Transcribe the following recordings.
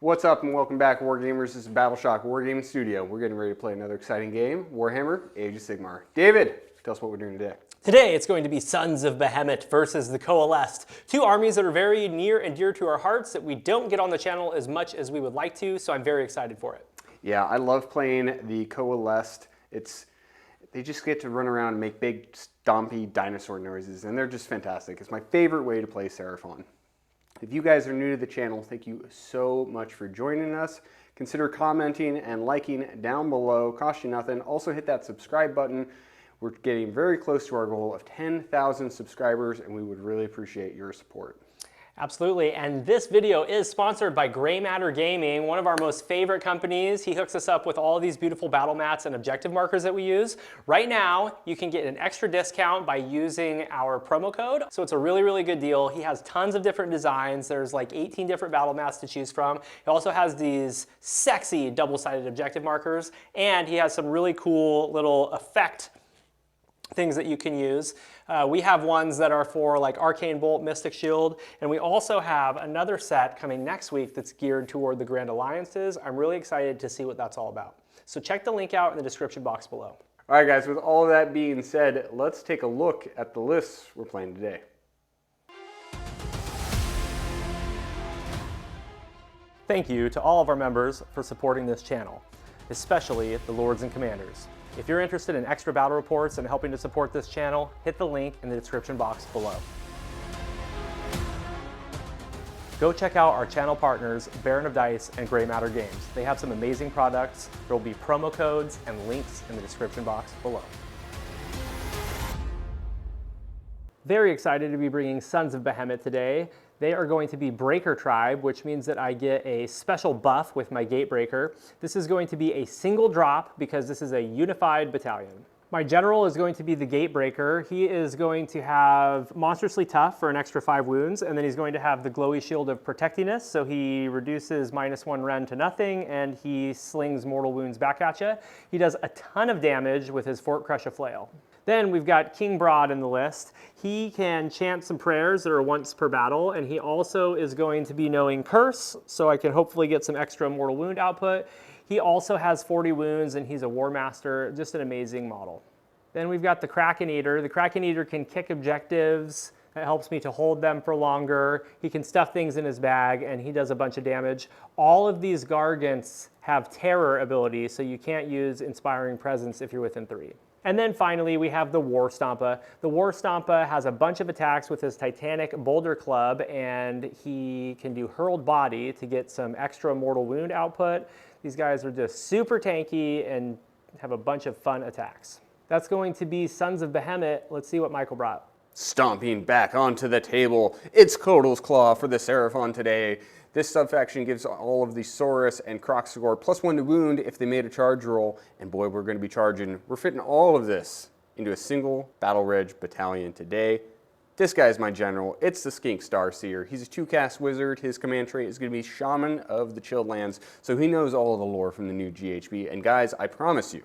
What's up and welcome back, Wargamers. This is Battleshock Wargaming Studio. We're getting ready to play another exciting game, Warhammer Age of Sigmar. David, tell us what we're doing today. Today it's going to be Sons of Behemat versus the Coalesced. Two armies that are very near and dear to our hearts that we don't get on the channel as much as we would like to, so I'm very excited for it. Yeah, I love playing the Coalesced. They just get to run around and make big stompy dinosaur noises, and they're just fantastic. It's my favorite way to play Seraphon. If you guys are new to the channel, thank you so much for joining us. Consider commenting and liking down below, cost you nothing. Also hit that subscribe button. We're getting very close to our goal of 10,000 subscribers, and we would really appreciate your support. Absolutely, and this video is sponsored by Gray Matter Gaming, one of our most favorite companies. He hooks us up with all of these beautiful battle mats and objective markers that we use. Right now, you can get an extra discount by using our promo code, so it's a really, really good deal. He has tons of different designs. There's like 18 different battle mats to choose from. He also has these sexy double-sided objective markers, and he has some really cool little effect things that you can use. We have ones that are for like Arcane Bolt, Mystic Shield, and we also have another set coming next week that's geared toward the Grand Alliances. I'm really excited to see what that's all about. So check the link out in the description box below. All right, guys, with all of that being said, let's take a look at the lists we're playing today. Thank you to all of our members for supporting this channel, especially the Lords and Commanders. If you're interested in extra battle reports and helping to support this channel, hit the link in the description box below. Go check out our channel partners, Baron of Dice and Gray Matter Games. They have some amazing products. There will be promo codes and links in the description box below. Very excited to be bringing Sons of Behemat today. They are going to be Breaker Tribe, which means that I get a special buff with my Gatebreaker. This is going to be a single drop because this is a unified battalion. My general is going to be the Gatebreaker. He is going to have Monstrously Tough for an extra 5 wounds, and then he's going to have the Glowy Shield of Protectiness, so he reduces -1 Ren to nothing, and he slings mortal wounds back at you. He does a ton of damage with his Fort Crush a Flail. Then we've got King Broad in the list. He can chant some prayers that are once per battle, and he also is going to be knowing Curse, so I can hopefully get some extra mortal wound output. He also has 40 wounds, and he's a War Master, just an amazing model. Then we've got the Kraken Eater. The Kraken Eater can kick objectives. It helps me to hold them for longer. He can stuff things in his bag, and he does a bunch of damage. All of these Gargants have terror abilities, so you can't use Inspiring Presence if you're within 3. And then finally, we have the War Stompa. The War Stompa has a bunch of attacks with his Titanic Boulder Club, and he can do Hurled Body to get some extra mortal wound output. These guys are just super tanky and have a bunch of fun attacks. That's going to be Sons of Behemat. Let's see what Michael brought. Stomping back onto the table, it's Koatl's Claw for the Seraphon today. This subfaction gives all of the Saurus and Kroxigor +1 to wound if they made a charge roll, and boy, we're going to be charging. We're fitting all of this into a single Battle Reg battalion today. This guy's my general. It's the Skink Starseer. He's a 2-cast wizard. His command trait is going to be Shaman of the Chilled Lands, so he knows all of the lore from the new GHB. And guys, I promise you,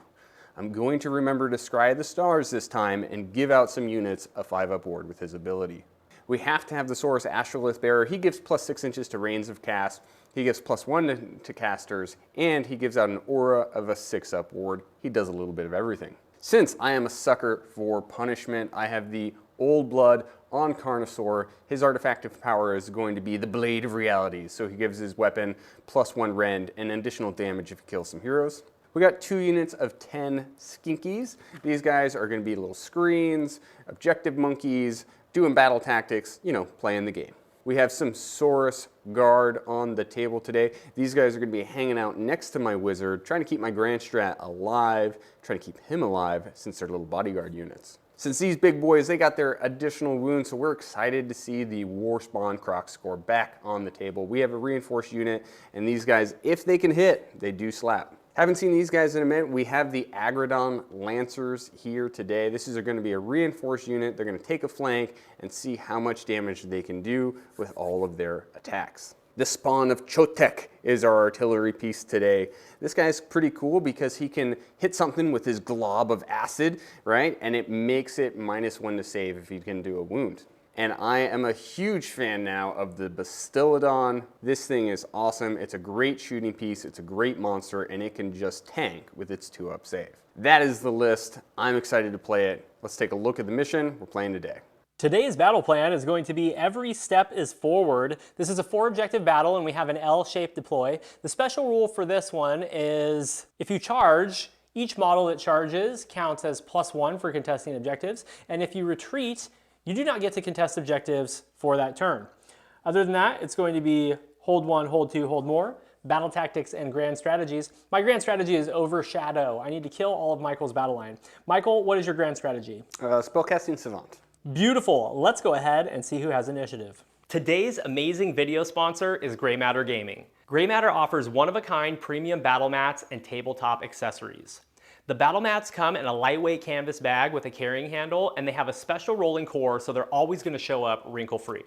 I'm going to remember to scry the stars this time and give out some units a 5-up ward with his ability. We have to have the Saurus Astrolith Bearer. He gives +6 inches to range of cast. He gives +1 to casters, and he gives out an aura of a 6-up ward. He does a little bit of everything. Since I am a sucker for punishment, I have the Old Blood on Carnosaur. His artifactive power is going to be the Blade of Reality, so he gives his weapon +1 rend and additional damage if he kills some heroes. We got 2 units of 10 Skinkies. These guys are going to be little screens, objective monkeys, doing battle tactics, you know, playing the game. We have some Saurus Guard on the table today. These guys are going to be hanging out next to my wizard, trying to keep my Grand Strat alive, trying to keep him alive since they're little bodyguard units. Since these big boys, they got their additional wounds, so we're excited to see the Warspawn Kroxigor back on the table. We have a reinforced unit, and these guys, if they can hit, they do slap. Haven't seen these guys in a minute. We have the Agrodon Lancers here today. This is going to be a reinforced unit. They're going to take a flank and see how much damage they can do with all of their attacks. The Spawn of Chotek is our artillery piece today. This guy's pretty cool because he can hit something with his glob of acid, right? And it makes it -1 to save if he can do a wound. And I am a huge fan now of the Bastiladon. This thing is awesome. It's a great shooting piece. It's a great monster, and it can just tank with its 2-up save. That is the list. I'm excited to play it. Let's take a look at the mission we're playing today. Today's battle plan is going to be every step is forward. This is a 4-objective battle, and we have an L-shaped deploy. The special rule for this one is if you charge, each model that charges counts as +1 for contesting objectives, and if you retreat, you do not get to contest objectives for that turn. Other than that, it's going to be hold 1, hold 2, hold more, battle tactics, and grand strategies. My grand strategy is overshadow. I need to kill all of Michael's battle line. Michael, what is your grand strategy? Spellcasting Savant. Beautiful. Let's go ahead and see who has initiative. Today's amazing video sponsor is Gray Matter Gaming. Gray Matter offers one-of-a-kind premium battle mats and tabletop accessories. The battle mats come in a lightweight canvas bag with a carrying handle, and they have a special rolling core, so they're always going to show up wrinkle-free.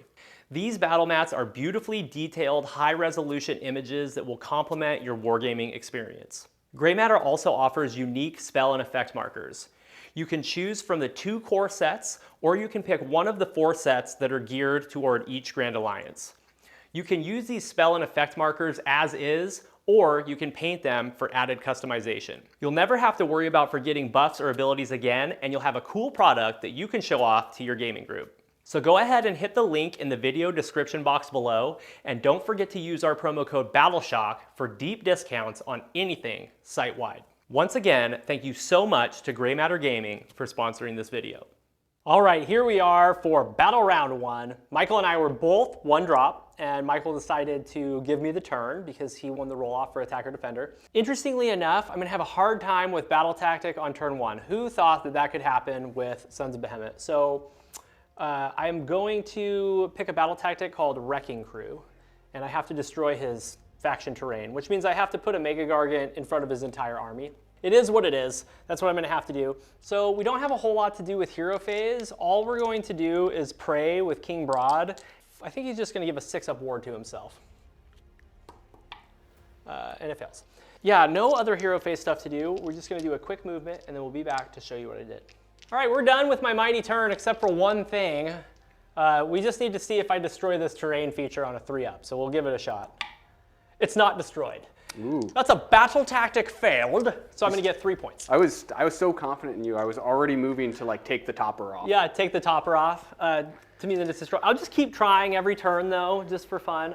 These battle mats are beautifully detailed, high-resolution images that will complement your wargaming experience. Gray Matter also offers unique spell and effect markers. You can choose from the 2 core sets, or you can pick one of the 4 sets that are geared toward each Grand Alliance. You can use these spell and effect markers as is, or you can paint them for added customization. You'll never have to worry about forgetting buffs or abilities again, and you'll have a cool product that you can show off to your gaming group. So go ahead and hit the link in the video description box below, and don't forget to use our promo code BATTLESHOCK for deep discounts on anything site-wide. Once again, thank you so much to Gray Matter Gaming for sponsoring this video. All right, here we are for Battle Round 1. Michael and I were both 1 drop, and Michael decided to give me the turn because he won the roll-off for attacker defender. Interestingly enough, I'm gonna have a hard time with battle tactic on turn 1. Who thought that that could happen with Sons of Behemat? So I'm going to pick a battle tactic called Wrecking Crew, and I have to destroy his faction terrain, which means I have to put a Mega Gargant in front of his entire army. It is what it is. That's what I'm gonna have to do. So we don't have a whole lot to do with hero phase. All we're going to do is pray with King Broad. I think he's just gonna give a 6-up ward to himself. And it fails. Yeah, no other hero phase stuff to do. We're just gonna do a quick movement and then we'll be back to show you what I did. All right, we're done with my mighty turn except for one thing. We just need to see if I destroy this terrain feature on a 3-up, so we'll give it a shot. It's not destroyed. Ooh. That's a battle tactic failed, so I'm gonna get 3 points. I was so confident in you. I was already moving to like take the topper off. Yeah, take the topper off. To me, then it's destroyed. I'll just keep trying every turn though, just for fun.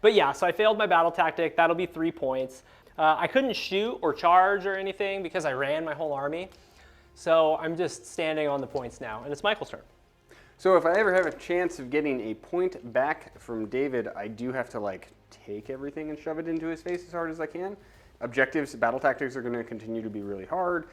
But yeah, so I failed my battle tactic. That'll be 3 points. I couldn't shoot or charge or anything because I ran my whole army. So I'm just standing on the points now, and it's Michael's turn. So if I ever have a chance of getting a point back from David, I do have to like take everything and shove it into his face as hard as I can. Objectives, battle tactics are going to continue to be really hard.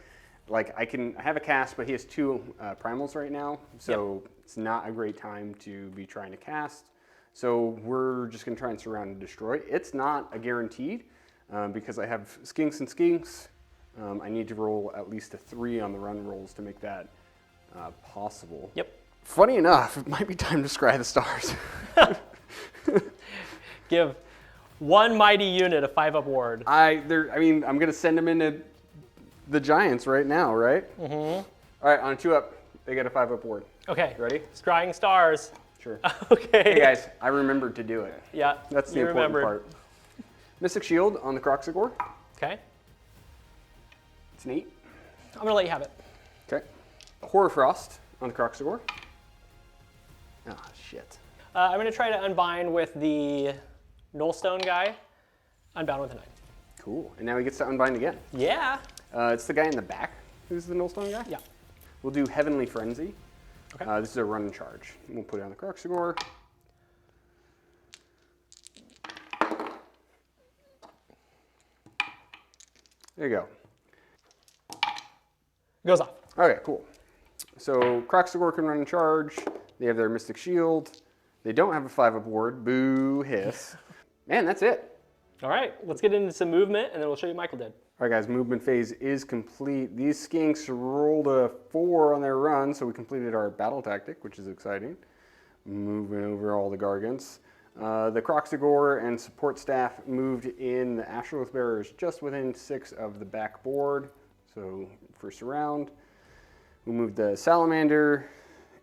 Like I have a cast, but he has 2 primals right now, so It's not a great time to be trying to cast. So we're just going to try and surround and destroy. It's not a guaranteed because I have skinks and skinks. I need to roll at least a 3 on the run rolls to make that possible. Yep. Funny enough, it might be time to scry the stars. Give one mighty unit a 5-up ward. I mean, I'm going to send them into the Giants right now, right? Mm-hmm. All right, on a 2-up, they get a 5-up ward. Okay. Ready? Scrying stars. Sure. Okay. Hey guys, I remembered to do it. Yeah. That's the important part. Mystic Shield on the Croxagore. Okay. It's neat. I'm going to let you have it. Okay. Horror Frost on the Croxagore. Ah, shit. I'm going to try to unbind with the Nullstone guy. Unbound with a 9. Cool. And now he gets to unbind again. Yeah. It's the guy in the back who's the Nullstone guy? Yeah. We'll do Heavenly Frenzy. Okay. This is a run and charge. We'll put it on the Croxagore. There you go. Goes off. Okay, cool. So Croxagore can run and charge. They have their Mystic Shield. They don't have a 5-up ward. Boo, hiss. Man, that's it. All right, let's get into some movement, and then we'll show you what Michael did. All right, guys, movement phase is complete. These skinks rolled a 4 on their run, so we completed our battle tactic, which is exciting. Moving over all the Gargants. The Croxagore and support staff moved in the Astrolith Bearers just within 6 of the back board. So for surround, we moved the Salamander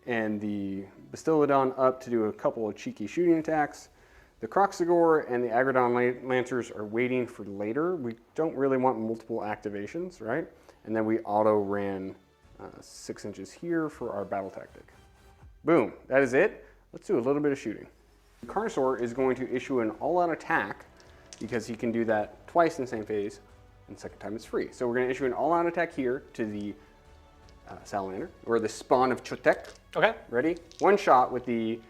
and the Bastiladon up to do a couple of cheeky shooting attacks. The Kroxigor and the Agrodon Lancers are waiting for later. We don't really want multiple activations, right? And then we auto ran 6 inches here for our battle tactic. Boom, that is it. Let's do a little bit of shooting. The Carnosaur is going to issue an all-out attack because he can do that twice in the same phase, and the second time it's free. So we're going to issue an all-out attack here to the Salamander, or the spawn of Chotek. Okay. Ready? One shot with the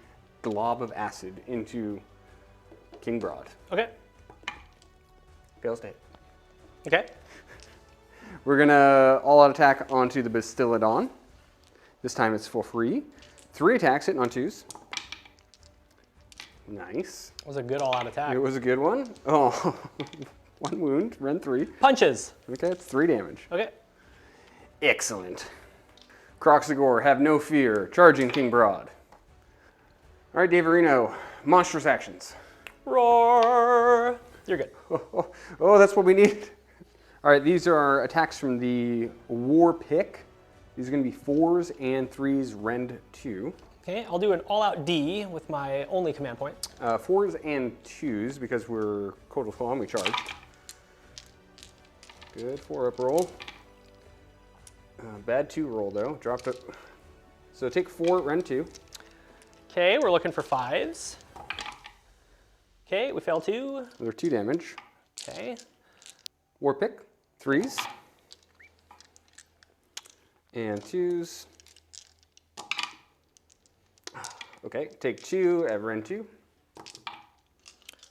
glob of acid into King Broad. Okay. Fails to hit. Okay. We're gonna all-out attack onto the Bastiladon. This time it's for free. 3 attacks hitting on 2s. Nice. That was a good all-out attack. It was a good one. Oh, 1 wound, run 3. Punches. Okay, it's 3 damage. Okay. Excellent. Kroxigor, have no fear, charging King Broad. All right, Daverino, monstrous actions. Roar. You're good. Oh, that's what we need. All right, these are our attacks from the War Pick. These are going to be 4s and 3s, rend 2. Okay, I'll do an all-out D with my only command point. 4s and 2s because we're Koatl Claw and we charged. Good 4-up roll. Bad 2 roll though. Dropped it. So take 4, rend 2. Okay, we're looking for 5s. Okay, we fail 2. They're 2 damage. Okay. War Pick, 3s. And 2s. Okay, take 2 at rend 2.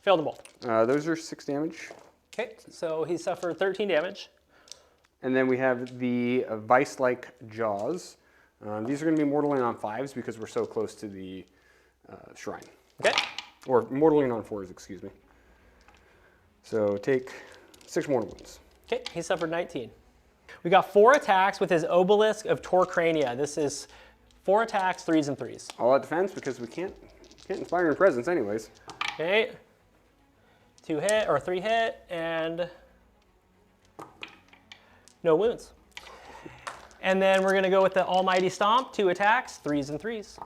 Failed them both. Those are 6 damage. Okay, so he suffered 13 damage. And then we have the vice-like jaws. These are going to be mortaling on 5s because we're so close to the shrine. Okay. Or mortaling on 4s, excuse me. So take 6 mortal wounds. Okay, he suffered 19. We got 4 attacks with his Obelisk of Torcrania. This is 4 attacks, 3s and 3s. All out defense because we can't Inspiring Presence anyways. Okay. 2 hit or 3 hit and no wounds. And then we're gonna go with the Almighty Stomp, 2 attacks, 3s and 3s.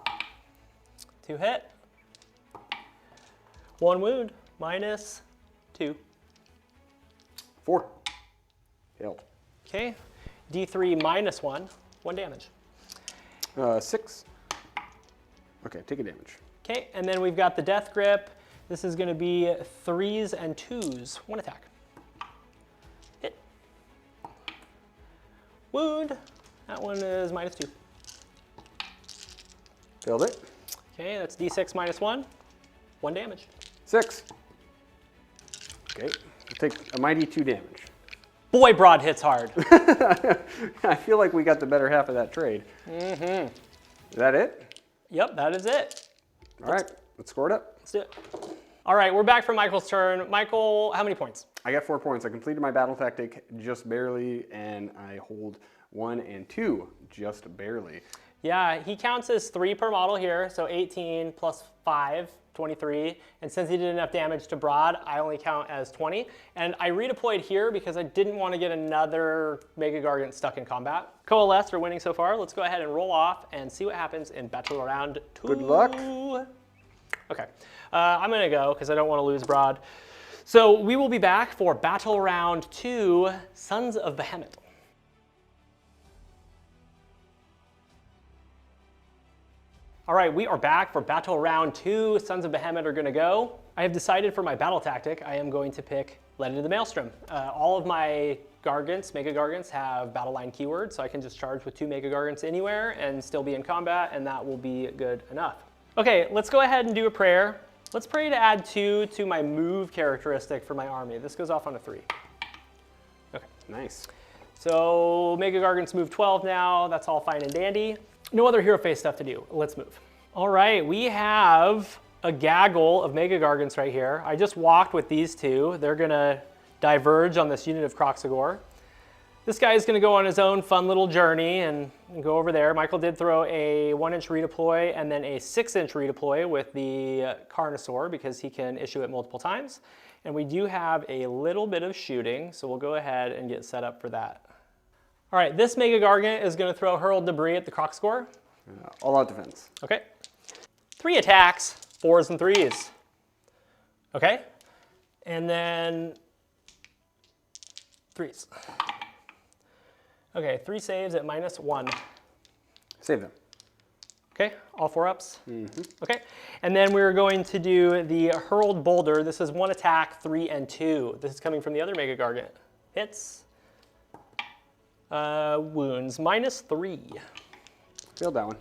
2 hit. 1 wound, minus 2. 4. Failed. Okay. D3 minus 1, 1 damage. 6. Okay, take a damage. Okay, and then we've got the Death Grip. This is gonna be 3s and 2s, 1 attack. Hit. Wound. That one is minus 2. Failed it. Okay, that's D6 minus 1, 1 damage. 6. Okay, take a mighty 2 damage. Boy, Broad hits hard. I feel like we got the better half of that trade. Mm-hmm. Is that it? Yep, that is it. All right, let's score it up. Let's do it. All right, we're back from Michael's turn. Michael, how many points? I got 4 points. I completed my battle tactic just barely, and I hold 1 and 2 just barely. Yeah, he counts as 3 per model here, so 18 plus 5, 23. And since he did enough damage to Broad, I only count as 20. And I redeployed here because I didn't want to get another Mega Gargant stuck in combat. Coalesced are winning so far. Let's go ahead and roll off and see what happens in Battle Round 2. Good luck. Okay, I'm gonna go because I don't want to lose Broad. So we will be back for Battle Round 2, Sons of Behemat. All right, we are back for Battle Round 2. Sons of Behemat are gonna go. I have decided for my battle tactic, I am going to pick Led into the Maelstrom. All of my Gargants, Mega Gargants, have battle line keywords, so I can just charge with 2 Mega Gargants anywhere and still be in combat, and that will be good enough. Okay, let's go ahead and do a prayer. Let's pray to add 2 to my move characteristic for my army. This goes off on a 3. Okay. Nice. So Mega Gargants move 12 now. That's all fine and dandy. No other hero phase stuff to do. Let's move. All right, we have a gaggle of Mega Gargants right here. I just walked with these 2. They're gonna diverge on this unit of Kroxigor. This guy is gonna go on his own fun little journey and go over there. Michael did throw a 1-inch redeploy and then a 6-inch redeploy with the Carnosaur because he can issue it multiple times. And we do have a little bit of shooting, so we'll go ahead and get set up for that. All right, this Mega Gargant is gonna throw hurled debris at the Kroxigor. All out defense. Okay. 3 attacks, 4s and 3s. Okay. And then 3s. Okay, 3 saves at -1. Save them. Okay, all 4 ups. Okay, and then we're going to do the Hurled Boulder. This is 1 attack, 3 and 2. This is coming from the other Mega Gargant. Hits. Wounds, -3. Failed that one.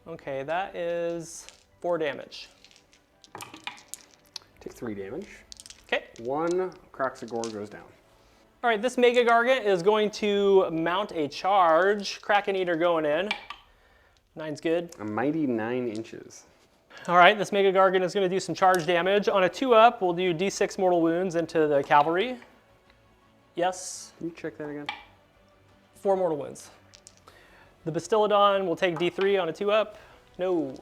Okay, that is 4 damage. Take 3 damage. Okay. 1 Kroxigor goes down. All right, this Mega Gargant is going to mount a charge. Kraken Eater going in. 9's good. A mighty 9 inches. All right, this Mega Gargant is going to do some charge damage. On a 2-up, we'll do D6 mortal wounds into the cavalry. Yes. Can you check that again? 4 mortal wounds. The Bastiladon will take D3 on a 2-up. No.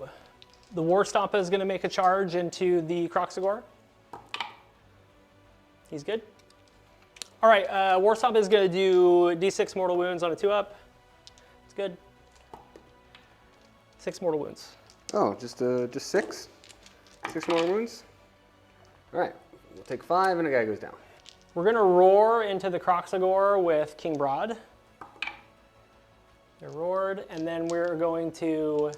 The War Stompa is going to make a charge into the Kroxigor. He's good. All right, War Stompa is going to do D6 mortal wounds on a 2-up. It's good. 6 mortal wounds. Oh, just 6? 6 more wounds? All right, we'll take 5 and a guy goes down. We're going to roar into the Kroxigor with King Broad. They're roared, and then we're going to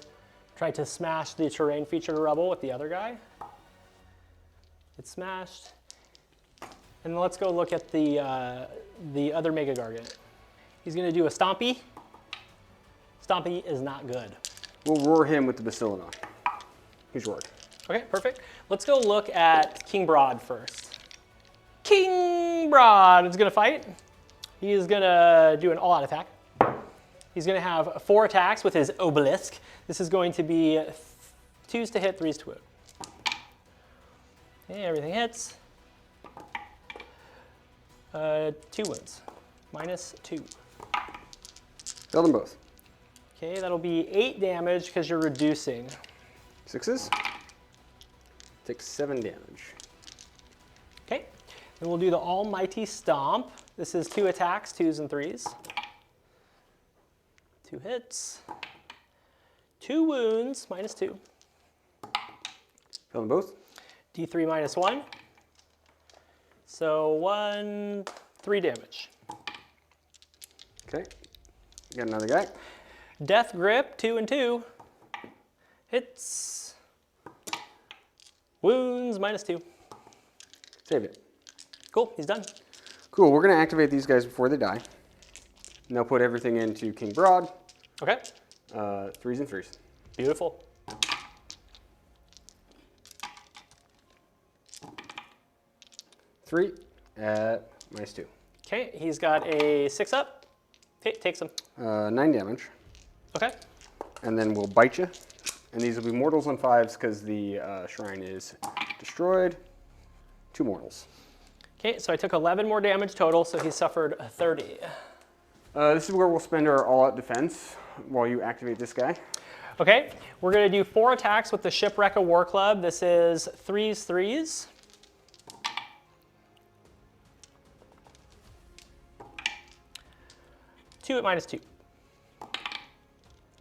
try to smash the terrain feature rubble with the other guy. It's smashed. And let's go look at the other Mega Gargant. He's going to do a Stompy. Stompy is not good. We'll roar him with the Bastiladon. He's roared. Okay, perfect. Let's go look at King Broad first. King Broad is going to fight. He is going to do an all-out attack. He's going to have 4 attacks with his Obelisk. This is going to be 2s to hit, 3s to wound. Okay, everything hits. 2 wounds, -2. Failed them both. Okay, that'll be 8 damage because you're reducing. 6s. Take 7 damage. Okay, then we'll do the Almighty Stomp. This is 2 attacks, 2s and 3s. 2 hits. 2 wounds, -2. Failed them both. D3 -1. So 3 damage. Okay. Got another guy. Death Grip, 2 and 2. Hits. Wounds, -2. Save it. Cool, he's done. Cool, we're going to activate these guys before they die. And they'll put everything into King Broad. Okay, 3s and 3s. beautiful. Three at -2. Okay, he's got a 6-up. Okay, takes him. 9 damage. Okay, And then we'll bite you. And these will be mortals on 5s because the shrine is destroyed. 2 mortals. okay, so I took 11 more damage total, so he suffered 30. This is where we'll spend our all-out defense while you activate this guy. Okay, we're gonna do 4 attacks with the Shipwreck of War Club. This is 3s, 3s. Two at -2.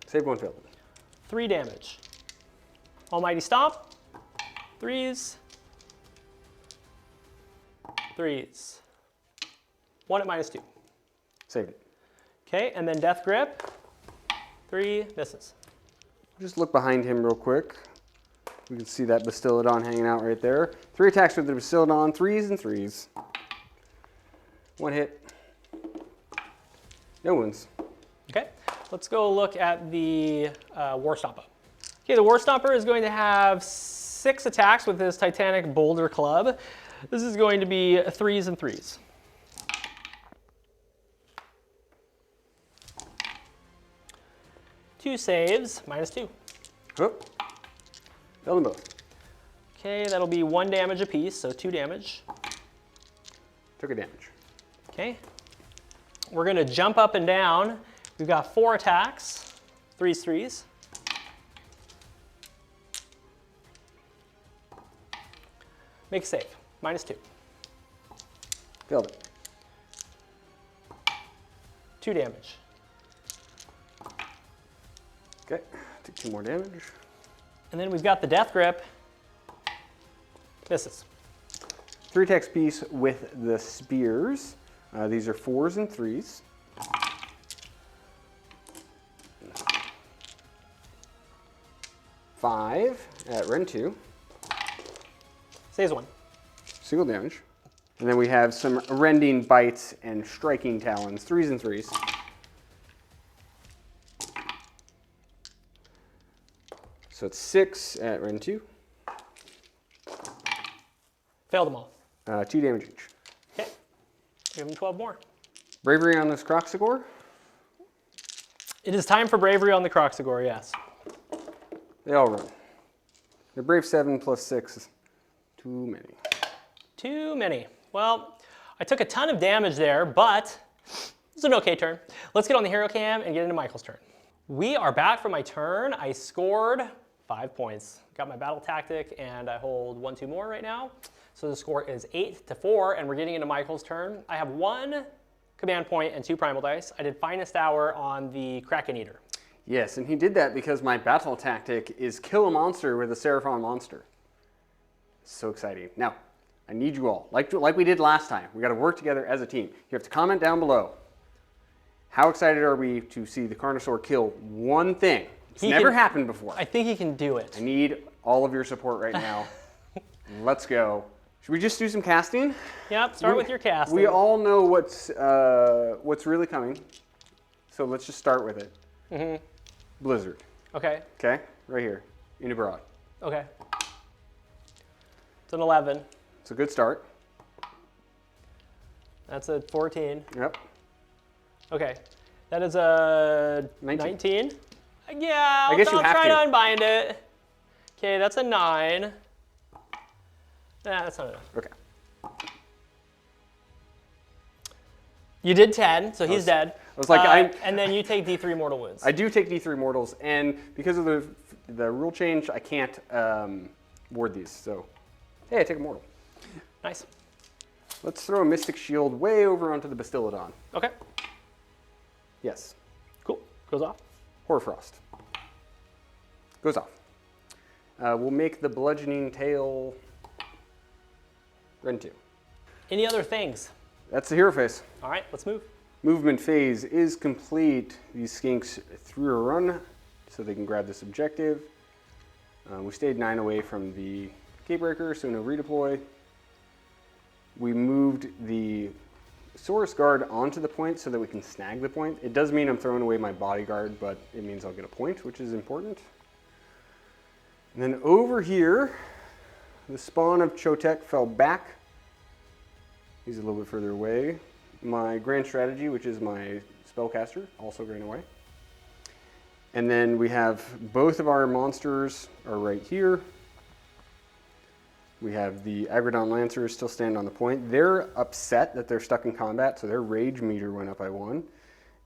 Save 1, failed. 3 damage. Almighty Stomp. 3s. 3s. 1 at -2. Saved it. Okay, and then Death Grip. 3 misses. Just look behind him real quick. We can see that Bastiladon hanging out right there. 3 attacks with the Bastiladon, 3s and 3s. 1 hit. No wounds. Okay, let's go look at the War Stomper. Okay, the War Stomper is going to have 6 attacks with his Titanic Boulder Club. This is going to be 3s and 3s. Two saves, -2. Whoop. Failed them both. Okay, that'll be 1 damage apiece, so 2 damage. Took a damage. Okay, we're gonna jump up and down. We've got 4 attacks, 3s, 3s. Make a save, -2. Failed it. 2 damage. Okay. Take 2 more damage. And then we've got the Death Grip. Misses. 3 attacks piece with the spears. These are 4s and 3s. Five at rend 2. Saves 1. Single damage. And then we have some rending bites and striking talons. 3s and 3s. So it's 6 at rend 2. Failed them all. 2 damage each. Okay. Give him 12 more. Bravery on this Croxagore. It is time for bravery on the Croxagore, yes. They all run. The brave 7 plus 6 is too many. Too many. Well, I took a ton of damage there, but it's an okay turn. Let's get on the hero cam and get into Michael's turn. We are back from my turn. I scored 5 points. Got my battle tactic, and I hold 1, 2 more right now. So the score is 8-4, and we're getting into Michael's turn. I have 1 command point and 2 primal dice. I did Finest Hour on the Kraken Eater. Yes, and he did that because my battle tactic is kill a monster with a Seraphon monster. So exciting. Now, I need you all, like we did last time, we got to work together as a team. You have to comment down below. How excited are we to see the Carnosaur kill one thing? It's never happened before. I think he can do it. I need all of your support right now. Let's go. Should we just do some casting? Yep, start with your casting. We all know what's really coming, so let's just start with it. Mm-hmm. Blizzard. Okay. Okay, right here, in abroad. Okay. It's an 11. It's a good start. That's a 14. Yep. Okay. That is a 19. Yeah, I guess you I'll have try to. to unbind it. Okay, that's a 9. Nah, that's not enough. Okay. You did 10, so he's dead. I was like, and then you take D3 mortal wounds. I do take D3 mortals, and because of the rule change, I can't ward these. So, hey, I take a mortal. Nice. Let's throw a Mystic Shield way over onto the Bastiladon. Okay. Yes. Cool. Goes off. Hoarfrost. Goes off. We'll make the Bludgeoning Tail rend 2. Any other things? That's the hero phase. All right, let's move. Movement phase is complete. These skinks threw a run so they can grab this objective. We stayed 9 away from the Gatebreaker, so no redeploy. We moved the Saurus Guard onto the point so that we can snag the point. It does mean I'm throwing away my bodyguard, but it means I'll get a point, which is important. And then over here, the spawn of Chotek fell back. He's a little bit further away. My Grand Strategy, which is my Spellcaster, also ran away. And then we have both of our monsters are right here. We have the Agrodon Lancers still stand on the point. They're upset that they're stuck in combat, so their rage meter went up by 1.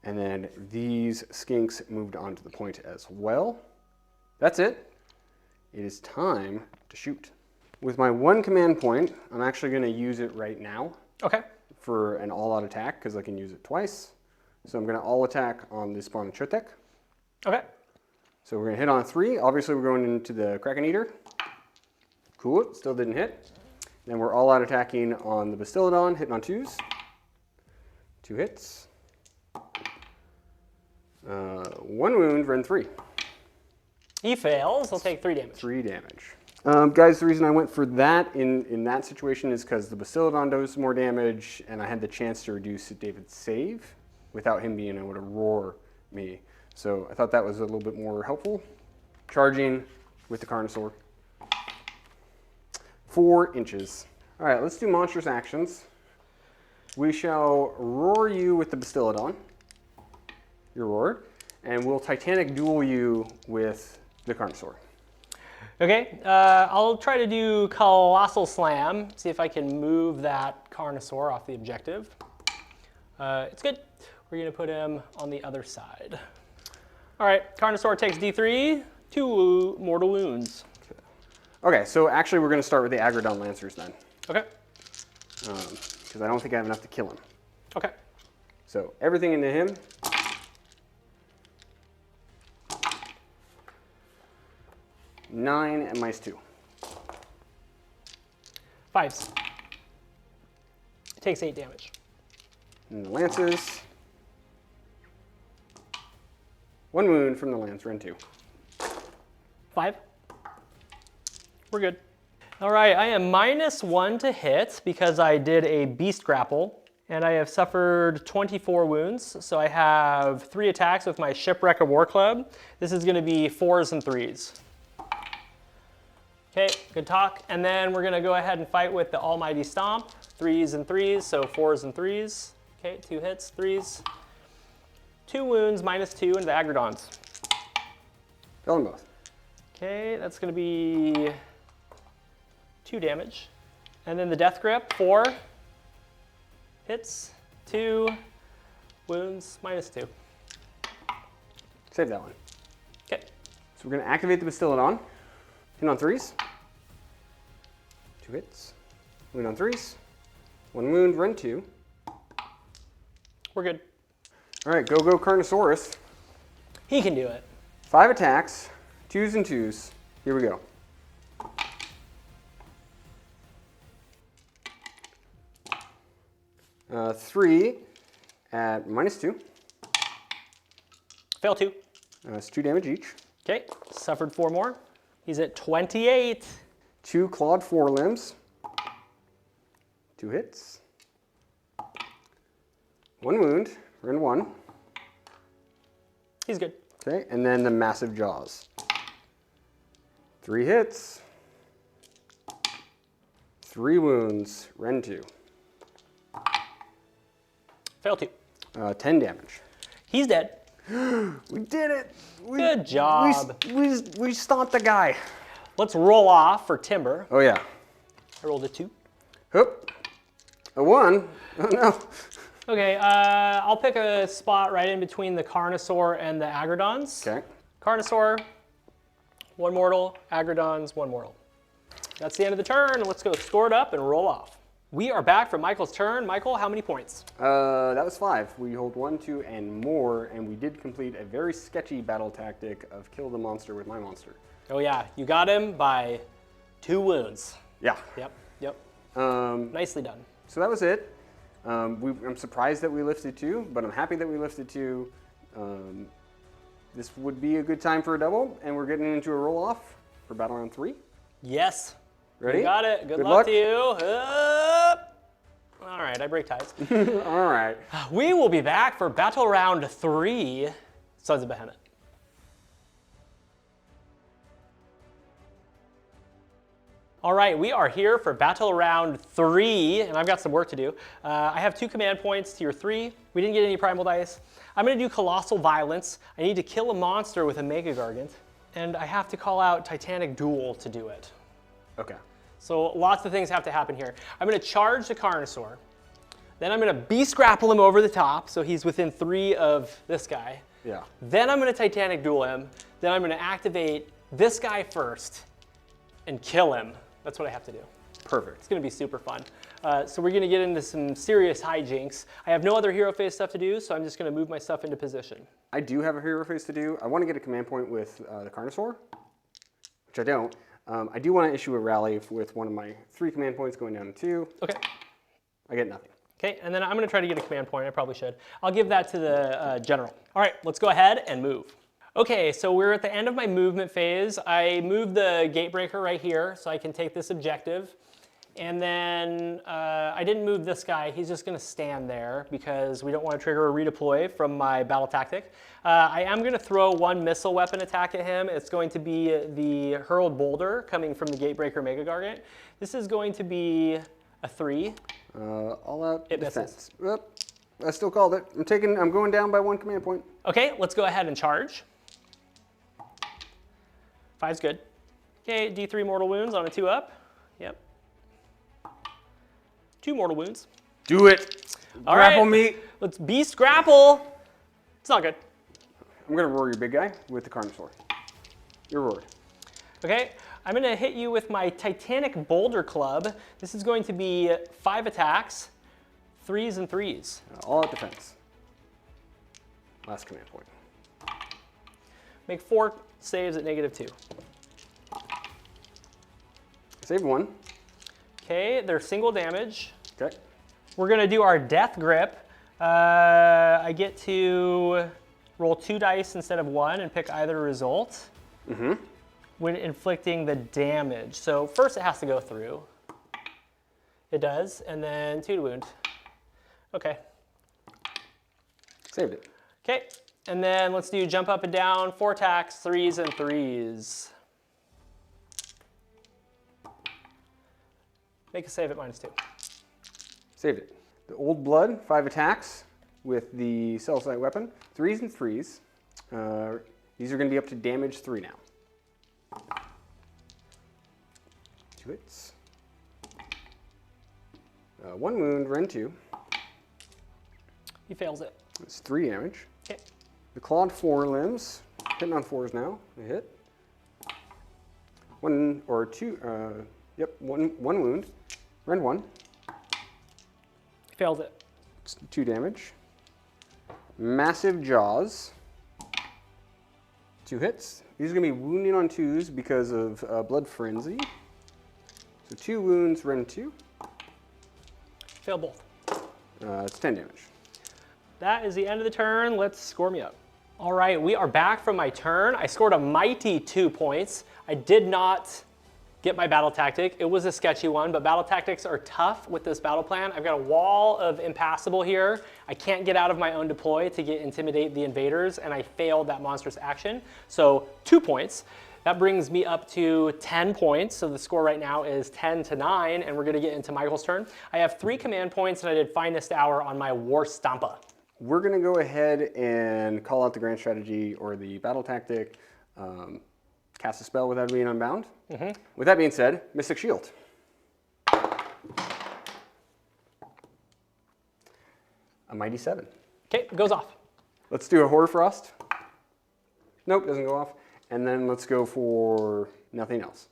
And then these skinks moved onto the point as well. That's it. It is time to shoot. With my 1 command point, I'm actually going to use it right now. Okay. For an all-out attack, because I can use it twice. So I'm going to all-attack on the spawn of Chotek. Okay. So we're going to hit on 3. Obviously, we're going into the Kraken Eater. Cool, still didn't hit. Then we're all-out attacking on the Bastiladon, hitting on 2s. 2 hits. 1 wound, rend 3. He fails. He'll take 3 damage. 3 damage. Guys, the reason I went for that in that situation is because the Bastiladon does more damage, and I had the chance to reduce David's save without him being able to roar me. So I thought that was a little bit more helpful. Charging with the Carnosaur. 4 inches. All right, let's do monstrous actions. We shall roar you with the Bastiladon. Your roar. And we'll Titanic duel you with the Carnosaur. Okay, I'll try to do Colossal Slam, see if I can move that Carnosaur off the objective. It's good. We're going to put him on the other side. All right, Carnosaur takes D3, 2 mortal wounds. Okay, so actually we're going to start with the Agrodon Lancers then. Okay. Because I don't think I have enough to kill him. Okay. So everything into him. 9 and -2. 5s. Takes 8 damage. And the lances. 1 wound from the lance, rend 2. 5. We're good. All right, I am -1 to hit because I did a beast grapple, and I have suffered 24 wounds. So I have 3 attacks with my Shipwreck of War Club. This is gonna be 4s and 3s. Okay, good talk. And then we're gonna go ahead and fight with the Almighty Stomp. 3s and 3s, so 4s and 3s. Okay, 2 hits, 3s. 2 wounds, -2 into the Agrodons. Kill them both. Okay, that's gonna be 2 damage. And then the Death Grip, 4 hits, 2 wounds, -2. Save that one. Okay, So we're going to activate the Bastillodon. Hit on 3s. 2 hits. Wound on 3s. 1 wound, rend 2. we're good. All right, go Carnosaurus. He can do it. 5 attacks, 2s and 2s. Here we go. Three at -2. Fail 2. It's 2 damage each. Okay, suffered 4 more. He's at 28. 2 clawed forelimbs. 2 hits. 1 wound, rend 1. He's good. Okay, and then the massive jaws. 3 hits. 3 wounds, rend 2. Fail 2. 10 damage. He's dead. We did it! Good job. We stomped the guy. Let's roll off for Timber. Oh yeah. I rolled a 2. Hoop. A 1. Oh no. Okay, I'll pick a spot right in between the Carnosaur and the Agrodons. Okay. Carnosaur, 1 mortal. Agrodons, 1 mortal. That's the end of the turn. Let's go score it up and roll off. We are back from Michael's turn. Michael, how many points? That was 5. We hold 1, 2, and more, and we did complete a very sketchy battle tactic of kill the monster with my monster. Oh yeah, you got him by 2 wounds. Yeah. Yep. Nicely done. So that was it. I'm surprised that we lifted 2, but I'm happy that we lifted 2. This would be a good time for a double, and we're getting into a roll-off for battle round 3. Yes. Ready? You got it. Good luck to you. Up. All right, I break ties. All right. We will be back for battle round 3, Sons of Behemat. All right, we are here for battle round 3, and I've got some work to do. I have 2 command points, tier 3. We didn't get any primal dice. I'm gonna do Colossal Violence. I need to kill a monster with a Mega Gargant, and I have to call out Titanic Duel to do it. Okay. So lots of things have to happen here. I'm gonna charge the Carnosaur. Then I'm gonna Beast Grapple him over the top, so he's within 3 of this guy. Yeah. Then I'm gonna Titanic Duel him. Then I'm gonna activate this guy first and kill him. That's what I have to do. Perfect. It's gonna be super fun. So we're gonna get into some serious hijinks. I have no other hero phase stuff to do, so I'm just gonna move my stuff into position. I do have a hero phase to do. I want to get a command point with the Carnosaur, which I don't. I do want to issue a rally with one of my 3 command points going down to 2. Okay. I get nothing. Okay, and then I'm gonna try to get a command point. I probably should. I'll give that to the general. All right, let's go ahead and move. Okay, so we're at the end of my movement phase. I moved the Gatebreaker right here so I can take this objective. And then I didn't move this guy. He's just gonna stand there because we don't want to trigger a redeploy from my battle tactic. I am gonna throw 1 missile weapon attack at him. It's going to be the Hurled Boulder coming from the Gatebreaker Mega Gargant. This is going to be a 3. All out It defense. Oop, I still called it. I'm going down by 1 command point. Okay, let's go ahead and charge. 5's good. Okay, D3 mortal wounds on a 2-up. Yep. 2 mortal wounds. Do it. All Grapple right. me. Let's Beast Grapple. It's not good. I'm going to roar your big guy with the Carnosaur. You're roared. Okay, I'm gonna hit you with my Titanic Boulder Club. This is going to be 5 attacks, 3s and 3s. All out defense. Last command point. Make 4 saves at -2. Save one. Okay, they're single damage. Okay. We're gonna do our death grip. I get to roll 2 dice instead of 1 and pick either result when inflicting the damage. So first it has to go through. It does, and then 2 to wound. Okay. Saved it. Okay, and then let's do jump up and down, 4 attacks, 3s and 3s. Make a save at -2. Saved it. The Old Blood, 5 attacks with the Celestite weapon, 3s and 3s. These are going to be up to damage 3 now. 2 hits. 1 wound, rend 2. He fails it. That's 3 damage. Okay. The clawed forelimbs, hitting on 4s now. A hit. 1 or 2. Yep, one wound. Rend 1. He fails it. 2 damage. Massive jaws. 2 hits. These are going to be wounding on 2s because of blood frenzy. So 2 wounds, rend 2. Fail both. It's 10 damage. That is the end of the turn. Let's score me up. All right, we are back from my turn. I scored a mighty 2 points. I did not get my battle tactic. It was a sketchy one, but battle tactics are tough with this battle plan. I've got a wall of impassable here. I can't get out of my own deploy to intimidate the invaders, and I failed that monstrous action. So 2 points. That brings me up to 10 points. So the score right now is 10-9, and we're gonna get into Michael's turn. I have 3 command points, and I did Finest Hour on my War Stampa. We're going to go ahead and call out the grand strategy or the battle tactic, cast a spell without being unbound. With that being said, Mystic Shield. A mighty 7. Okay, it goes off. Let's do a Horror Frost. Nope, doesn't go off. And then let's go for nothing else.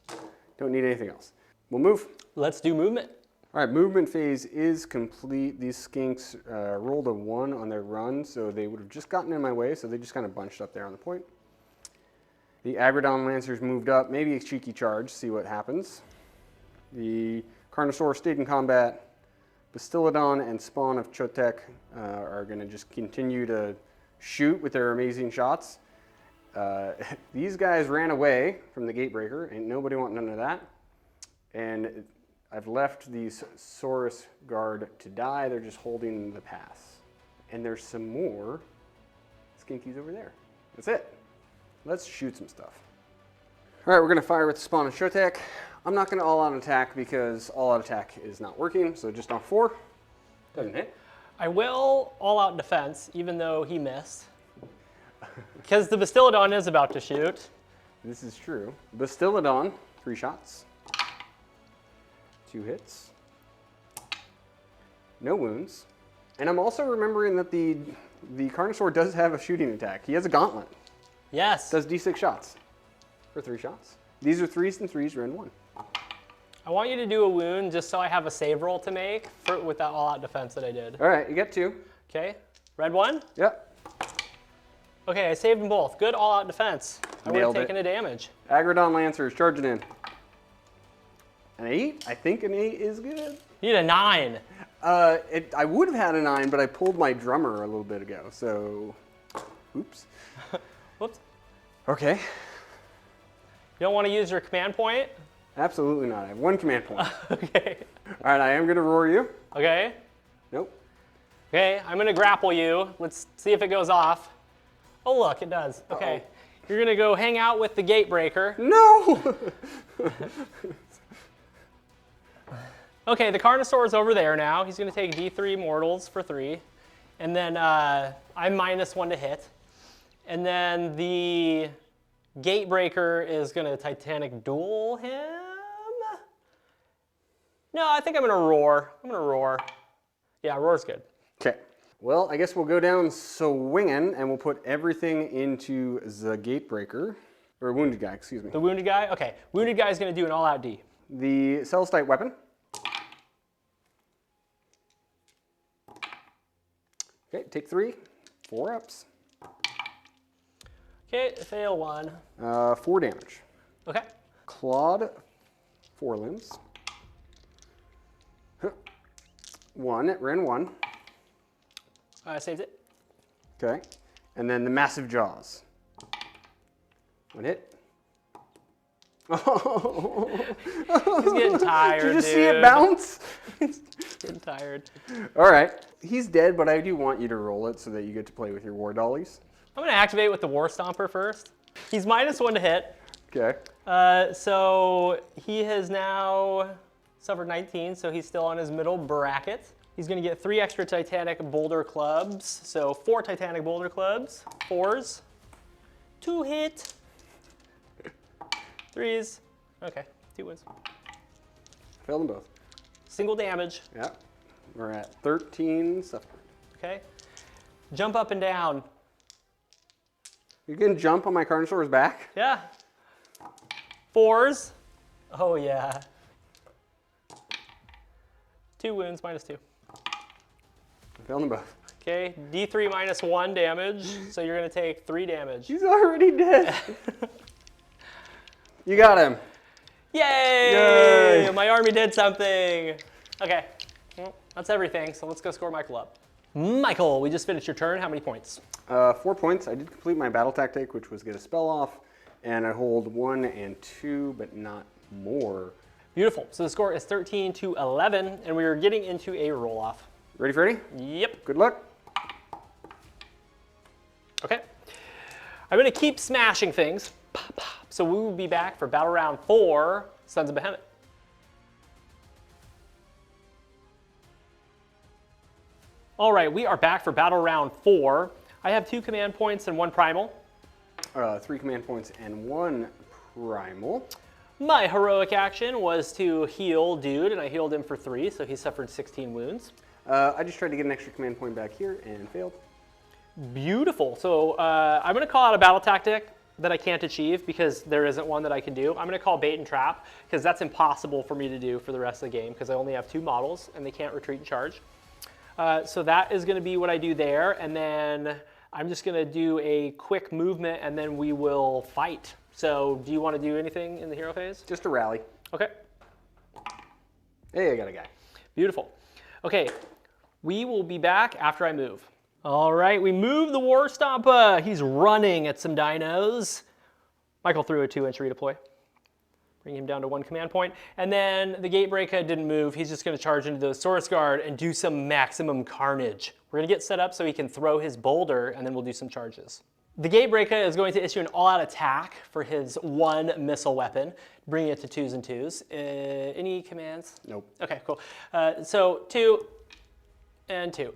Don't need anything else. We'll move. Let's do movement. All right, movement phase is complete. These skinks rolled a 1 on their run, so they would have just gotten in my way, so they just kind of bunched up there on the point. The Agrodon Lancers moved up, maybe a cheeky charge, see what happens. The Carnosaur stayed in combat. Bastillodon and Spawn of Chotek are going to just continue to shoot with their amazing shots. These guys ran away from the Gatebreaker, ain't nobody want none of that. And I've left the Saurus Guard to die, they're just holding the pass. And there's some more skinkies over there. That's it. Let's shoot some stuff. All right, we're gonna fire with the Spawn of Chotek. I'm not gonna all-out attack because all-out attack is not working, so just on 4. Doesn't hit. I will all-out defense, even though he missed. Because the Bastillodon is about to shoot. This is true. Bastillodon, 3 shots. 2 hits. No wounds. And I'm also remembering that the Carnosaur does have a shooting attack. He has a gauntlet. Yes. Does D6 shots for 3 shots. These are 3s and 3s, rend 1. I want you to do a wound just so I have a save roll to make with that all-out defense that I did. All right, you get 2. Okay, red 1? Yep. Okay, I saved them both. Good all-out defense. I would have Nailed it. taken a damage. Agrodon Lancers charging in. An 8? I think an 8 is good. You need a 9. I would have had a 9, but I pulled my drummer a little bit ago, so oops. Whoops. Okay. You don't want to use your command point? Absolutely not. I have 1 command point. Okay. All right, I am going to roar you. Okay. Nope. Okay, I'm going to grapple you. Let's see if it goes off. Oh, look, it does. Okay. Uh-oh. You're going to go hang out with the Gatebreaker. No! Okay, the Carnosaur is over there now. He's going to take D3 mortals for 3. And then I'm -1 to hit. And then the Gatebreaker is going to Titanic duel him. No, I think I'm going to roar. I'm going to roar. Yeah, roar's good. Okay. Well, I guess we'll go down swinging, and we'll put everything into the Gatebreaker. Or Wounded Guy, excuse me. The Wounded Guy? Okay. Wounded Guy is going to do an all-out D. The Celestite weapon. Okay, take 3. 4 ups. Okay, fail 1. 4 damage. Okay. Clawed 4 limbs. 1 at Ren 1. Saved it. Okay. And then the massive jaws. 1 hit. Oh. He's getting tired. Did you just dude. see it bounce? He's getting tired. All right. He's dead, but I do want you to roll it so that you get to play with your war dollies. I'm going to activate with the War Stomper first. He's -1 to hit. Okay. So he has now suffered 19, so he's still on his middle bracket. He's going to get 3 extra Titanic Boulder Clubs, so 4 Titanic Boulder Clubs, 4s, 2 hit, 3s, okay, 2 wins. Failed them both. Single damage, Yeah. We're at 13 suffered. okay. Jump up and down, You can jump on my Carnosaur's back. yeah. 4s, oh yeah. 2 wounds, -2. Failed them both. Okay, D3 -1 damage, so you're gonna take 3 damage. He's already dead. You got him. Yay! Yay! My army did something. Okay, well, that's everything, so let's go score Michael up. Michael, we just finished your turn. How many points? 4 points. I did complete my battle tactic, which was get a spell off, and I hold 1 and 2, but not more. Beautiful. So the score is 13 to 11, and we are getting into a roll-off. Ready, Freddy? Yep. Good luck. Okay. I'm going to keep smashing things. Pop, pop. So we will be back for battle round 4, Sons of Behemat. All right, we are back for battle round 4. I have 2 command points and 1 primal. 3 command points and 1 primal. My heroic action was to heal dude, and I healed him for 3, so he suffered 16 wounds. I just tried to get an extra command point back here and failed. Beautiful. So I'm going to call out a battle tactic that I can't achieve because there isn't one that I can do. I'm going to call bait and trap because that's impossible for me to do for the rest of the game because I only have 2 models and they can't retreat and charge. So that is going to be what I do there, and then I'm just going to do a quick movement and then we will fight. So do you want to do anything in the hero phase? Just a rally. Okay. Hey, I got a guy. Beautiful. Okay, we will be back after I move. All right, we move the War Stomper. He's running at some dinos. Michael threw a 2-inch redeploy. Bring him down to 1 command point. And then the Gatebreaker didn't move. He's just going to charge into the Saurus Guard and do some maximum carnage. We're going to get set up so he can throw his boulder, and then we'll do some charges. The Gatebreaker is going to issue an all-out attack for his 1 missile weapon, bringing it to 2s and 2s. Any commands? Nope. Okay, cool. So 2 and 2.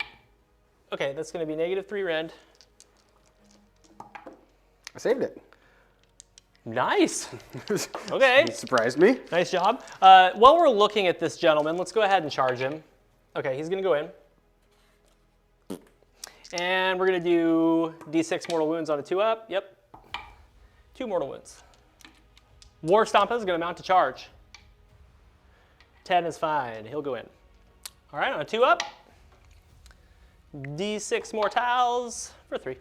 Okay, that's going to be -3 rend. I saved it. Nice. Okay. It surprised me. Nice job. While we're looking at this gentleman, let's go ahead and charge him. Okay, he's going to go in. And we're going to do D6 mortal wounds on a 2-up. Yep. 2 mortal wounds. War Stomper is going to mount to charge. 10 is fine. He'll go in. All right, on a 2-up. D6 mortals for 3.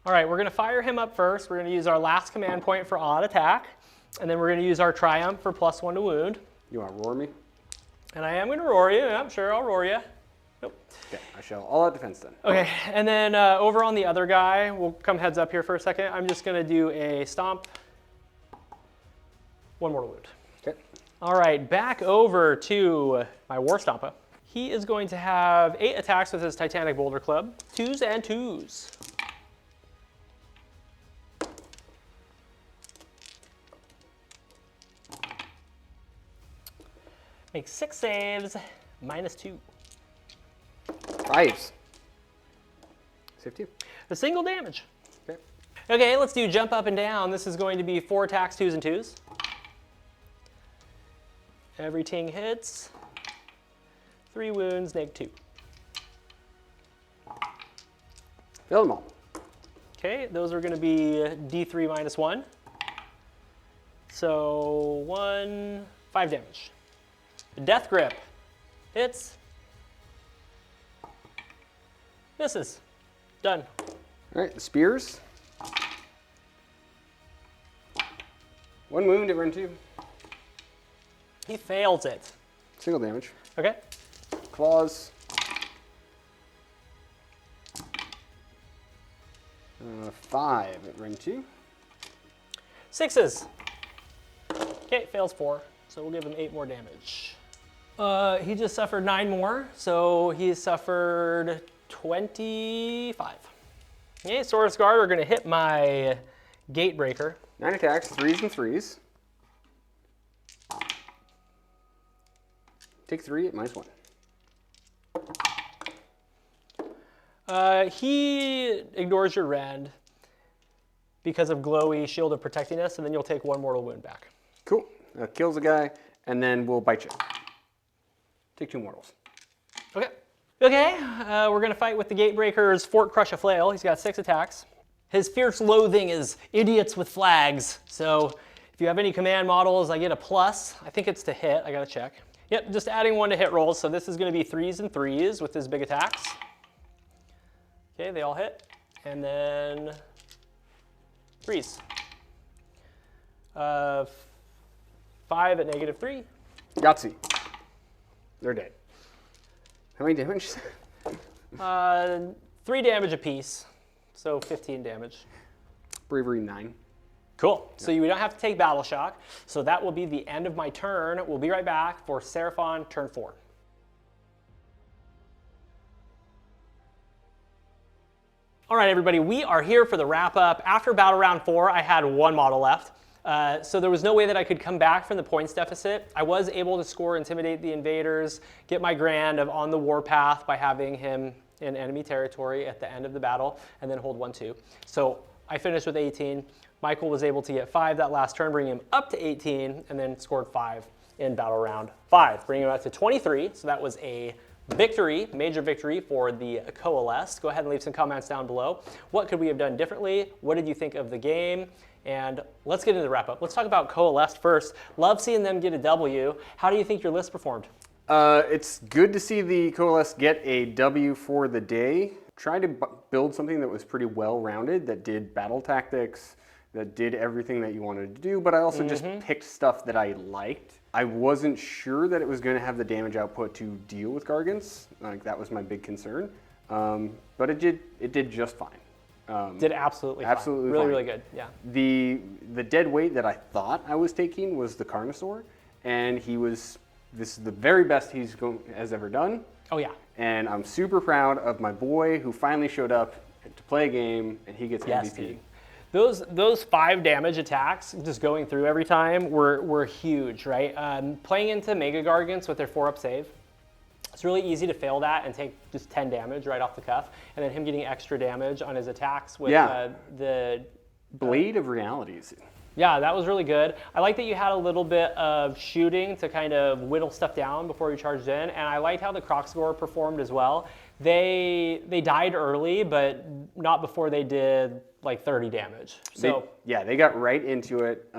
All right, we're going to fire him up first. We're going to use our last command point for all-out attack. And then we're going to use our triumph for +1 to wound. You want to roar me? And I am going to roar you. Yeah, I'm sure I'll roar you. Nope. Okay, I shall all out defense then. Okay, and then over on the other guy, we'll come heads up here for a second. I'm just going to do a stomp. 1 mortal wound. Okay. All right, back over to my War Stomper. He is going to have 8 attacks with his Titanic Boulder Club. 2s and 2s. Make 6 saves, -2. 5s. Save 2. A single damage. Okay. Okay, let's do jump up and down. This is going to be 4 attacks, 2s and 2s. Every ting hits. 3 wounds, -2. Fill them all. Okay, those are going to be D3 -1. So 5 damage. Death Grip. Hits. Misses. Done. All right, the spears. 1 wound at run 2. He fails it. Single damage. Okay. Claws. 5 at ring 2. 6s. Okay, fails 4, so we'll give him 8 more damage. He just suffered 9 more, so he suffered 25. Okay, Sword Guard are gonna hit my gate breaker. 9 attacks, 3s and 3s. Take 3 at -1. He ignores your rend because of glowy shield of protectiness, and then you'll take 1 mortal wound back. Cool. Kills a guy, and then we'll bite you. Take 2 mortals. Okay. Okay, we're gonna fight with the Gatebreaker's Fort Crush a Flail. He's got 6 attacks. His fierce loathing is idiots with flags. So if you have any command models, I get a plus. I think it's to hit, I gotta check. Yep, just adding 1 to hit rolls. So this is gonna be 3s and 3s with his big attacks. Okay, they all hit. And then 3s. 5 at -3. Yahtzee. They're dead. How many damage? 3 damage apiece, so 15 damage. Bravery 9. Cool, so you don't have to take Battle Shock. So that will be the end of my turn. We'll be right back for Seraphon, turn 4. All right, everybody, we are here for the wrap up. After Battle Round 4, I had 1 model left. So there was no way that I could come back from the points deficit. I was able to score Intimidate the Invaders, get my grand of On the Warpath by having him in enemy territory at the end of the battle, and then hold 1-2. So I finished with 18. Michael was able to get 5 that last turn, bringing him up to 18, and then scored 5 in Battle Round 5, bringing him up to 23. So that was a victory, major victory for the Coalesced. Go ahead and leave some comments down below. What could we have done differently? What did you think of the game? And let's get into the wrap up. Let's talk about Coalesced first. Love seeing them get a W. How do you think your list performed? It's good to see the Coalesced get a W for the day. Tried to build something that was pretty well-rounded, that did battle tactics, that did everything that you wanted to do, but I also just picked stuff that I liked. I wasn't sure that it was going to have the damage output to deal with Gargants. Like, that was my big concern. But it did just fine. Did absolutely fine. Absolutely Really good, yeah. The dead weight that I thought I was taking was the Carnosaur, and this is the very best has ever done. Oh yeah. And I'm super proud of my boy who finally showed up to play a game, and he gets Yes, MVP. dude. Those 5 damage attacks just going through every time were huge, right? Playing into Mega Gargants with their 4-up save, it's really easy to fail that and take just 10 damage right off the cuff, and then him getting extra damage on his attacks with the Blade of Realities. Yeah, that was really good. I like that you had a little bit of shooting to kind of whittle stuff down before you charged in, and I liked how the Crocsgore performed as well. They died early, but not before they did like 30 damage. So they got right into it.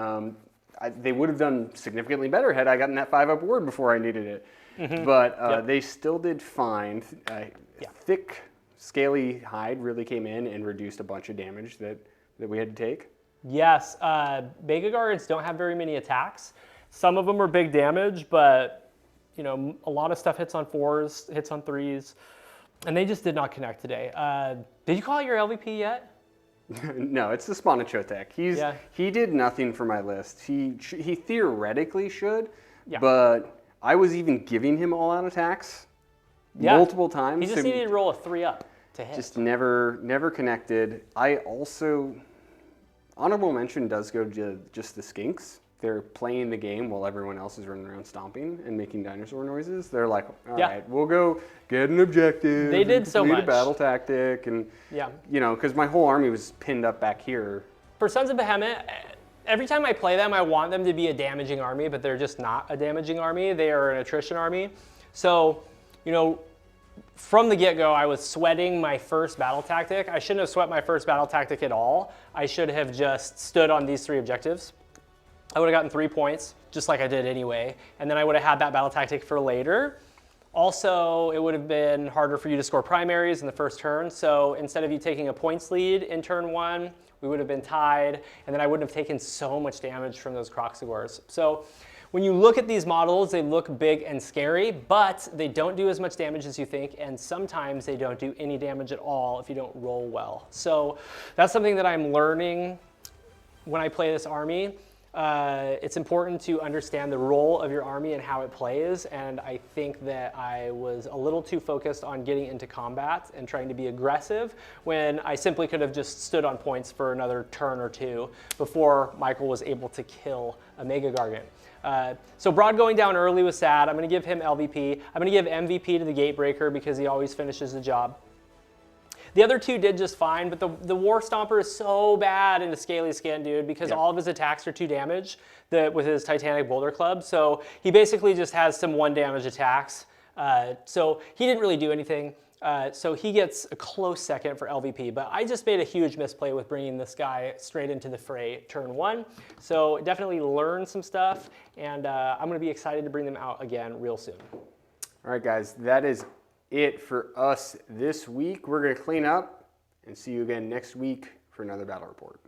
They would have done significantly better had I gotten that 5-up ward before I needed it. But they still did fine. Thick, scaly hide really came in and reduced a bunch of damage that we had to take. Yes, Mega Guards don't have very many attacks. Some of them are big damage, but you know, a lot of stuff hits on 4s, hits on 3s, and they just did not connect today. Did you call it your LVP yet? No, it's the Spanachotek. He did nothing for my list. He theoretically should, but I was even giving him all-out attacks multiple times. He just needed to roll a 3-up to hit. Just never connected. I also, honorable mention does go to just the Skinks. They're playing the game while everyone else is running around stomping and making dinosaur noises. They're like, all right, we'll go get an objective. They did so much. A battle tactic, and you know, because my whole army was pinned up back here. For Sons of Behemat, every time I play them, I want them to be a damaging army, but they're just not a damaging army. They are an attrition army. So, you know, from the get-go, I was sweating my first battle tactic. I shouldn't have sweat my first battle tactic at all. I should have just stood on these 3 objectives. I would have gotten 3 points, just like I did anyway, and then I would have had that battle tactic for later. Also, it would have been harder for you to score primaries in the first turn, so instead of you taking a points lead in turn 1, we would have been tied, and then I wouldn't have taken so much damage from those Crocsagores. So When you look at these models, they look big and scary, but they don't do as much damage as you think, and sometimes they don't do any damage at all if you don't roll well. So that's something that I'm learning when I play this army. It's important to understand the role of your army and how it plays, and I think that I was a little too focused on getting into combat and trying to be aggressive when I simply could have just stood on points for another turn or two before Michael was able to kill a Mega Gargant. So Broad going down early was sad. I'm going to give him LVP. I'm going to give MVP to the Gatebreaker because he always finishes the job. The other two did just fine, but the War Stomper is so bad into Scaly Skin, dude, because all of his attacks are 2 damage with his Titanic Boulder Club. So he basically just has some 1 damage attacks. So he didn't really do anything. So he gets a close second for LVP, but I just made a huge misplay with bringing this guy straight into the fray turn 1. So definitely learned some stuff, and I'm going to be excited to bring them out again real soon. All right, guys, that is it for us this week. We're going to clean up and see you again next week for another battle report.